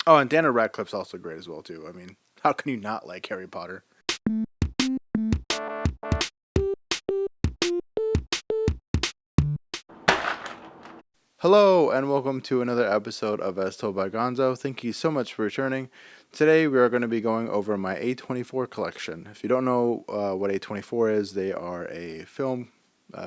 Oh, and Daniel Radcliffe's also great as well too. I mean, how can you not like Harry Potter? Hello, and welcome to another episode of As Told by Gonzo. Thank you so much for returning. Today, we are going to be going over my A24 collection. If you don't know what A24 is, they are a film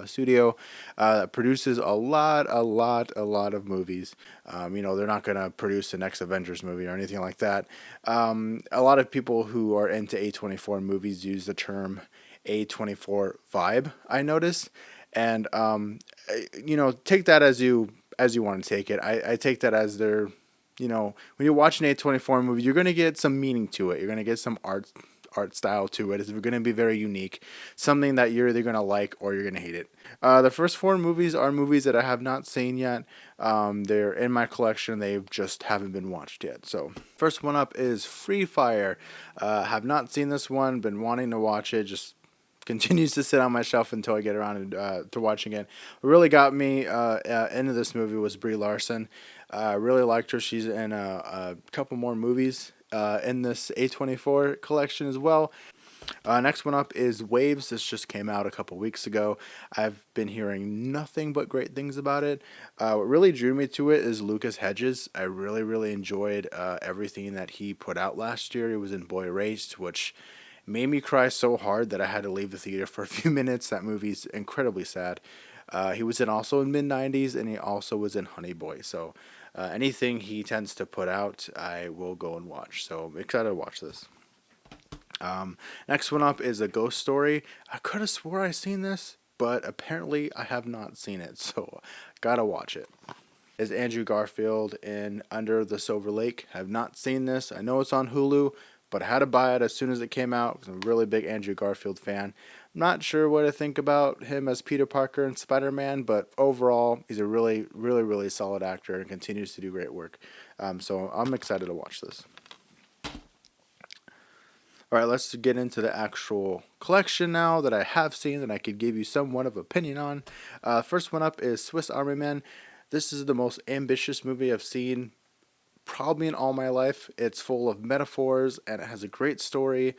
studio that produces a lot of movies. They're not going to produce the next Avengers movie or anything like that. A lot of people who are into A24 movies use the term A24 vibe, I noticed. And take that as you want to take it. I take that as their, when you're watching a 24 movie, you're gonna get some meaning to it. You're gonna get some art style to it. It's going to be very unique, something that you're either going to like or you're going to hate it. The first four movies are movies that I have not seen yet. They're in my collection. They just haven't been watched yet. So first one up is Free Fire. Have not seen this one. Been wanting to watch it. Just continues to sit on my shelf until I get around to watching it. What really got me into this movie was Brie Larson. I really liked her. She's in a couple more movies in this A24 collection as well. Next one up is Waves. This just came out a couple weeks ago. I've been hearing nothing but great things about it. What really drew me to it is Lucas Hedges. I really, really enjoyed everything that he put out last year. He was in Boy Erased, which made me cry so hard that I had to leave the theater for a few minutes. That movie's incredibly sad. He was in also in Mid 90s, and he also was in Honey Boy. So anything he tends to put out, I will go and watch. So I'm excited to watch this. Next one up is A Ghost Story. I could have swore I seen this, but apparently I have not seen it, so gotta watch it. Is Andrew Garfield in Under the Silver Lake. Have not seen this. I know it's on Hulu, but I had to buy it as soon as it came out because I'm a really big Andrew Garfield fan. I'm not sure what to think about him as Peter Parker and Spider Man, but overall, he's a really, really, really solid actor and continues to do great work. So I'm excited to watch this. All right, let's get into the actual collection now that I have seen that I could give you somewhat of opinion on. First one up is Swiss Army Man. This is the most ambitious movie I've seen probably in all my life. It's full of metaphors and it has a great story.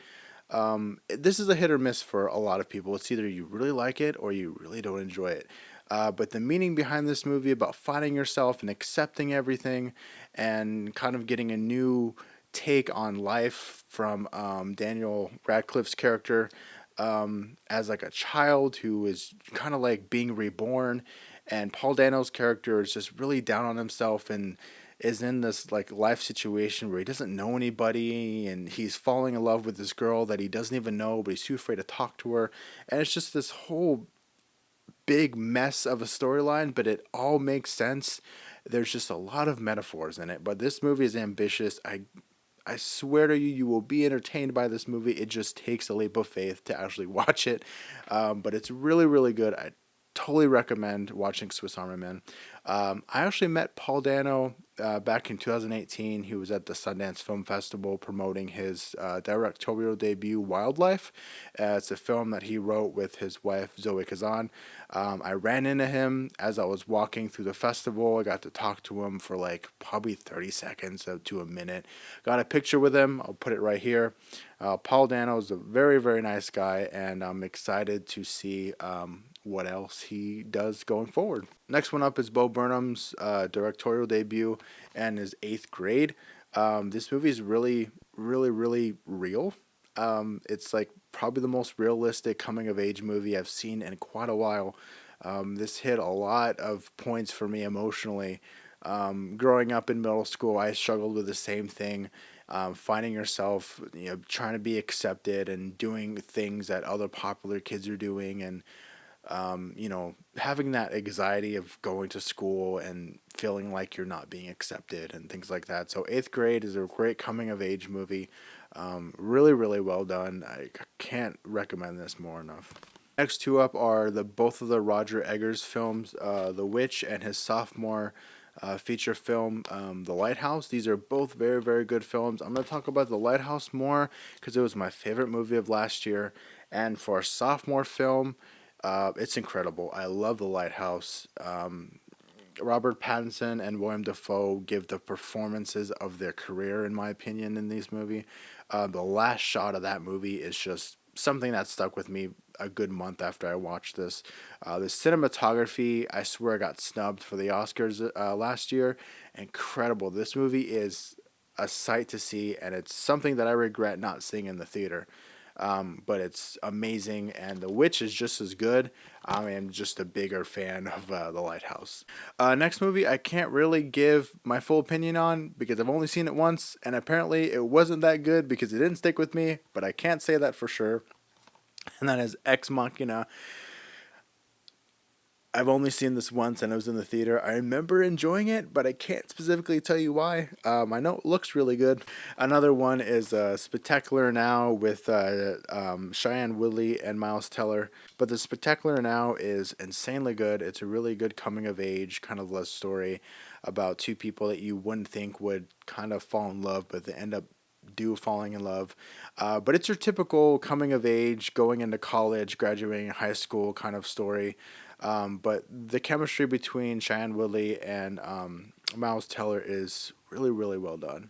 This is a hit or miss for a lot of people. It's either you really like it or you really don't enjoy it. But the meaning behind this movie about finding yourself and accepting everything and kind of getting a new take on life from Daniel Radcliffe's character as like a child who is kind of like being reborn, and Paul Dano's character is just really down on himself and is in this like life situation where he doesn't know anybody and he's falling in love with this girl that he doesn't even know, but he's too afraid to talk to her, and it's just this whole big mess of a storyline, but it all makes sense. There's just a lot of metaphors in it, but this movie is ambitious. I swear to you, you will be entertained by this movie. It just takes a leap of faith to actually watch it. But it's really, really good. I totally recommend watching Swiss Army Man. I actually met Paul Dano back in 2018. He was at the Sundance Film Festival promoting his directorial debut, Wildlife. It's a film that he wrote with his wife, Zoe Kazan. I ran into him as I was walking through the festival. I got to talk to him for like probably 30 seconds to a minute. Got a picture with him. I'll put it right here. Paul Dano is a very, very nice guy, and I'm excited to see what else he does going forward. Next one up is Bo Burnham's directorial debut and his eighth grade. This movie is really, really, really real. It's like probably the most realistic coming of age movie I've seen in quite a while. This hit a lot of points for me emotionally. Growing up in middle school, I struggled with the same thing. Finding yourself, trying to be accepted and doing things that other popular kids are doing, and having that anxiety of going to school and feeling like you're not being accepted and things like that. So eighth grade is a great coming of age movie. Really, really well done. I can't recommend this more enough. Next two up are the both of the Roger Eggers films, The Witch and his sophomore feature film, The Lighthouse. These are both very, very good films. I'm going to talk about The Lighthouse more because it was my favorite movie of last year. And for a sophomore film, it's incredible. I love The Lighthouse. Robert Pattinson and William Dafoe give the performances of their career, in my opinion, in these movie. The last shot of that movie is just something that stuck with me a good month after I watched this. The cinematography, I swear, got snubbed for the Oscars last year. Incredible. This movie is a sight to see, and it's something that I regret not seeing in the theater. But it's amazing, and The Witch is just as good. I am just a bigger fan of The Lighthouse. Next movie, I can't really give my full opinion on because I've only seen it once, and apparently it wasn't that good because it didn't stick with me, but I can't say that for sure. And that is Ex Machina. I've only seen this once and I was in the theater. I remember enjoying it, but I can't specifically tell you why. I know it looks really good. Another one is Spectacular Now with Cheyenne Woodley and Miles Teller. But the Spectacular Now is insanely good. It's a really good coming of age kind of love story about two people that you wouldn't think would kind of fall in love, but they end up do falling in love. But it's your typical coming of age, going into college, graduating high school kind of story. But the chemistry between Cheyenne Woodley and Miles Teller is really, really well done.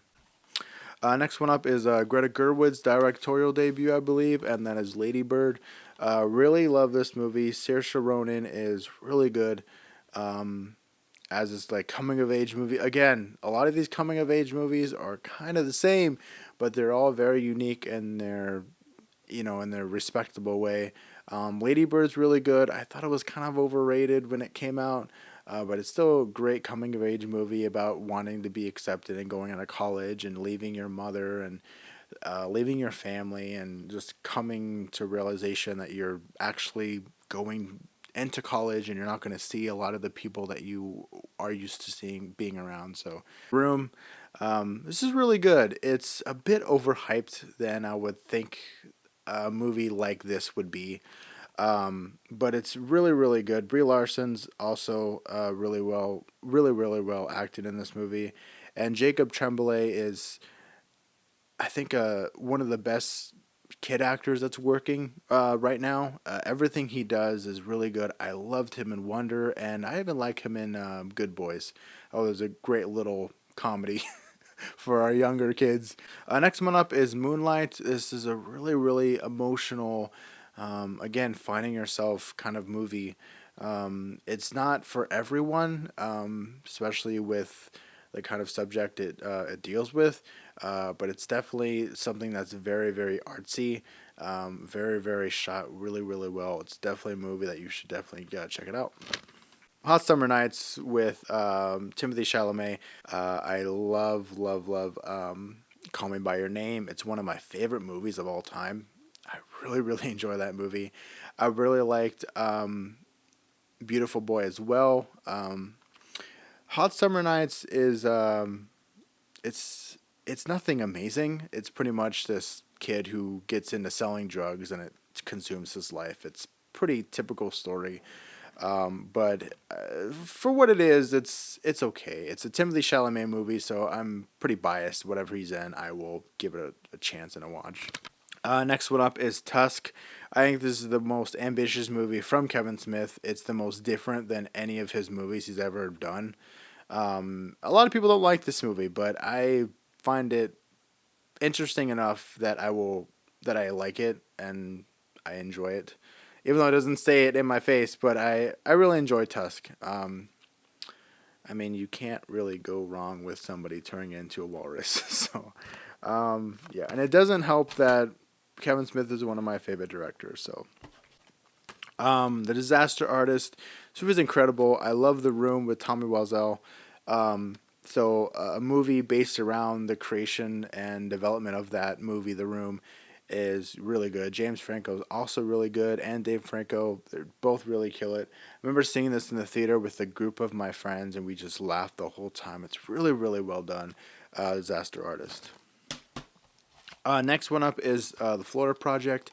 Next one up is Greta Gerwig's directorial debut, I believe, and that is Lady Bird. Really love this movie. Saoirse Ronan is really good as this like coming of age movie. Again, a lot of these coming of age movies are kind of the same, but they're all very unique in their in their respectable way. Lady Bird's really good. I thought it was kind of overrated when it came out, but it's still a great coming of age movie about wanting to be accepted and going out of college and leaving your mother and leaving your family and just coming to realization that you're actually going into college and you're not going to see a lot of the people that you are used to seeing being around. So, Room, this is really good. It's a bit overhyped than I would think a movie like this would be. But it's really, really good. Brie Larson's also really well acted in this movie, and Jacob Tremblay is, I think, one of the best kid actors that's working right now. Everything he does is really good. I loved him in Wonder, and I even like him in Good Boys. Oh, there's a great little comedy for our younger kids. Next one up is Moonlight. This is a really, really emotional, again, finding yourself kind of movie. It's not for everyone, especially with the kind of subject it deals with, but it's definitely something that's very, very artsy, very, very shot really, really well. It's definitely a movie that you should definitely check it out. Hot Summer Nights with Timothy Chalamet. I love, love, love Call Me By Your Name. It's one of my favorite movies of all time. I really, really enjoy that movie. I really liked Beautiful Boy as well. Hot Summer Nights is it's nothing amazing. It's pretty much this kid who gets into selling drugs and it consumes his life. It's pretty typical story. But for what it is, it's okay. It's a Timothy Chalamet movie, so I'm pretty biased. Whatever he's in, I will give it a chance and a watch. Next one up is Tusk. I think this is the most ambitious movie from Kevin Smith. It's the most different than any of his movies he's ever done. A lot of people don't like this movie, but I find it interesting enough that I like it and I enjoy it, even though it doesn't say it in my face. But I really enjoy Tusk. I mean, you can't really go wrong with somebody turning into a walrus. So, yeah, and it doesn't help that Kevin Smith is one of my favorite directors. So, The Disaster Artist. This movie is incredible. I love The Room with Tommy Wiseau. A movie based around the creation and development of that movie, The Room, is really good. James Franco is also really good, and Dave Franco. They both really kill it. I remember seeing this in the theater with a group of my friends, and we just laughed the whole time. It's really, really well done. Disaster Artist. Next one up is The Florida Project.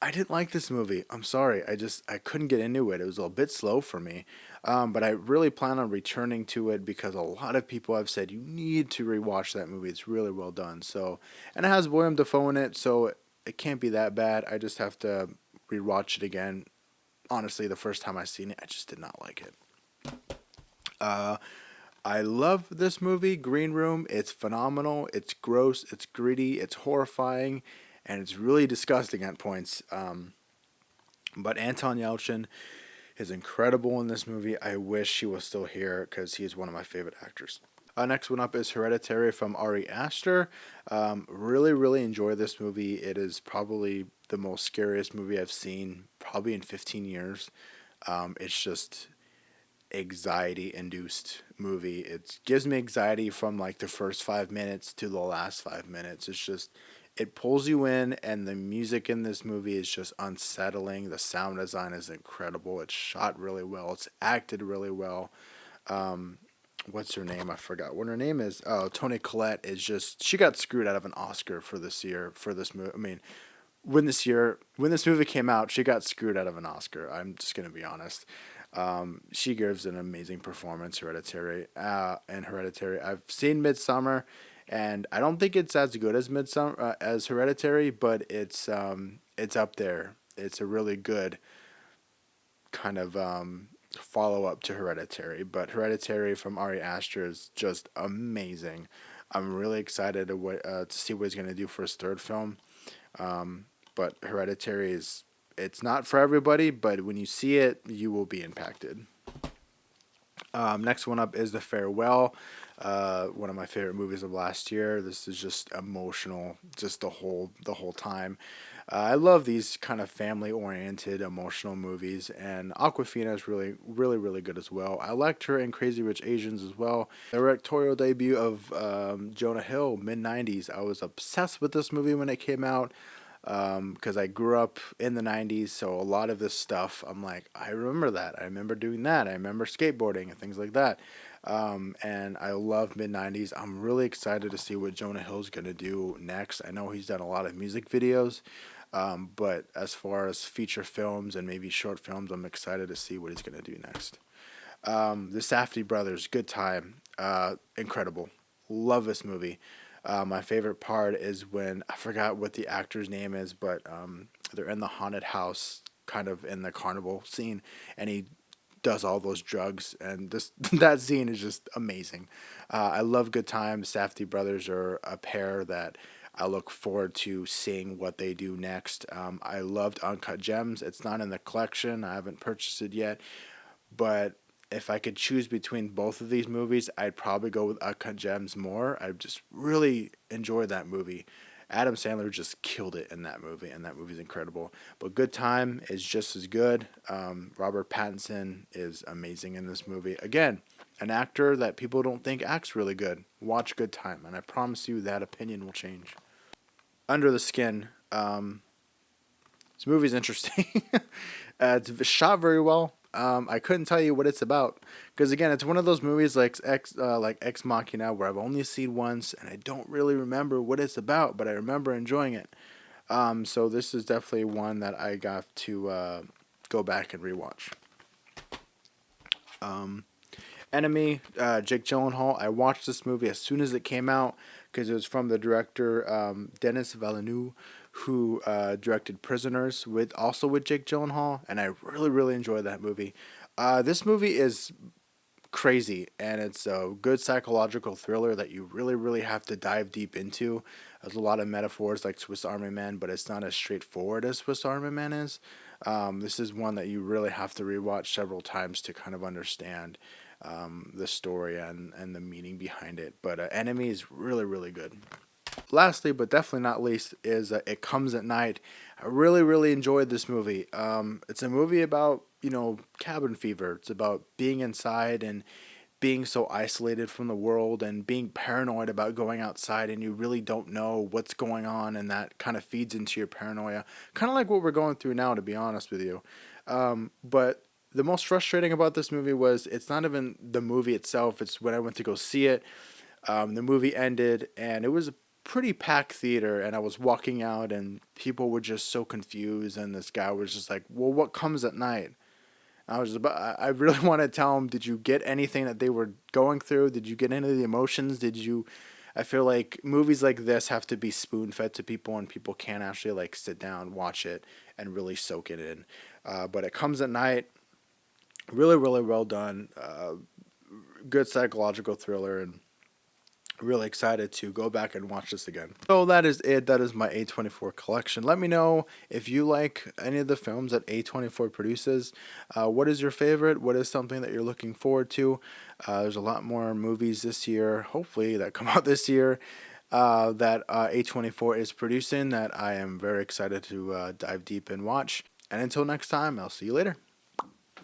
I didn't like this movie. I'm sorry. I couldn't get into it. It was a bit slow for me. But I really plan on returning to it because a lot of people have said you need to rewatch that movie. It's really well done. So, and it has William Dafoe in it, so it can't be that bad. I just have to rewatch it again. Honestly, the first time I seen it, I just did not like it. Uh, I love this movie, Green Room. It's phenomenal. It's gross. It's gritty. It's horrifying, and it's really disgusting at points. But Anton Yelchin is incredible in this movie. I wish he was still here because he's one of my favorite actors. Next one up is Hereditary from Ari Aster. Really, really enjoy this movie. It is probably the most scariest movie I've seen probably in 15 years. It's just anxiety induced movie. It gives me anxiety from like the first 5 minutes to the last 5 minutes. It's just it pulls you in, and the music in this movie is just unsettling. The sound design is incredible. It's shot really well. It's acted really well. What's her name? I forgot what her name is. Oh, Toni Collette is just she got screwed out of an Oscar for this year for this movie. I mean, when this movie came out, she got screwed out of an Oscar. I'm just gonna be honest. She gives an amazing performance, Hereditary. I've seen Midsummer, and I don't think it's as good as Midsummer as Hereditary, but it's up there. It's a really good kind of follow up to Hereditary. But Hereditary from Ari Aster is just amazing. I'm really excited to see what he's gonna do for his third film. But Hereditary is it's not for everybody, but when you see it, you will be impacted. Next one up is The Farewell, one of my favorite movies of last year. This is just emotional, just the whole time. I love these kind of family oriented emotional movies, and Aquafina is really really really good as well. I liked her in Crazy Rich Asians as well. The directorial debut of Jonah Hill, mid '90s. I was obsessed with this movie when it came out because I grew up in the 90s, so a lot of this stuff, I'm like, I remember that. I remember doing that. I remember skateboarding and things like that. And I love mid 90s. I'm really excited to see what Jonah Hill's going to do next. I know he's done a lot of music videos, but as far as feature films and maybe short films, I'm excited to see what he's going to do next. The Safdie brothers, good time, incredible. Love this movie. My favorite part is when I forgot what the actor's name is, but they're in the haunted house, kind of in the carnival scene, and he does all those drugs, and this that scene is just amazing. I love good times. Safdie brothers are a pair that I look forward to seeing what they do next. I loved Uncut Gems. It's not in the collection. I haven't purchased it yet, but if I could choose between both of these movies, I'd probably go with Uncut Gems more. I just really enjoyed that movie. Adam Sandler just killed it in that movie, and that movie's incredible. But Good Time is just as good. Robert Pattinson is amazing in this movie. Again, an actor that people don't think acts really good. Watch Good Time, and I promise you that opinion will change. Under the Skin. This movie's interesting. It's shot very well. I couldn't tell you what it's about because again, it's one of those movies like Ex Machina where I've only seen once and I don't really remember what it's about, but I remember enjoying it. So this is definitely one that I got to go back and rewatch. Enemy, Jake Gyllenhaal. I watched this movie as soon as it came out because it was from the director Denis Villeneuve, who directed Prisoners with Jake Gyllenhaal, and I really really enjoyed that movie. This movie is crazy, and it's a good psychological thriller that you really really have to dive deep into. There's a lot of metaphors like Swiss Army Man, but it's not as straightforward as Swiss Army Man is. This is one that you really have to rewatch several times to kind of understand the story and the meaning behind it. But Enemy is really, really good. Lastly, but definitely not least, is It Comes at Night. I really, really enjoyed this movie. It's a movie about, cabin fever. It's about being inside and being so isolated from the world and being paranoid about going outside and you really don't know what's going on and that kind of feeds into your paranoia. Kind of like what we're going through now, to be honest with you. But the most frustrating about this movie was it's not even the movie itself. It's when I went to go see it. The movie ended and it was a pretty packed theater and I was walking out and people were just so confused and this guy was just like, well, what comes at night? I really want to tell them, did you get anything that they were going through? Did you get any of the emotions? I feel like movies like this have to be spoon fed to people and people can't actually like sit down, watch it and really soak it in. But It Comes at Night, really, really well done. good psychological thriller, and really excited to go back and watch this again. So that is it. That is my A24 collection. Let me know if you like any of the films that A24 produces. What is your favorite? What is something that you're looking forward to? There's a lot more movies this year, hopefully, that come out this year that A24 is producing that I am very excited to dive deep and watch. And until next time, I'll see you later.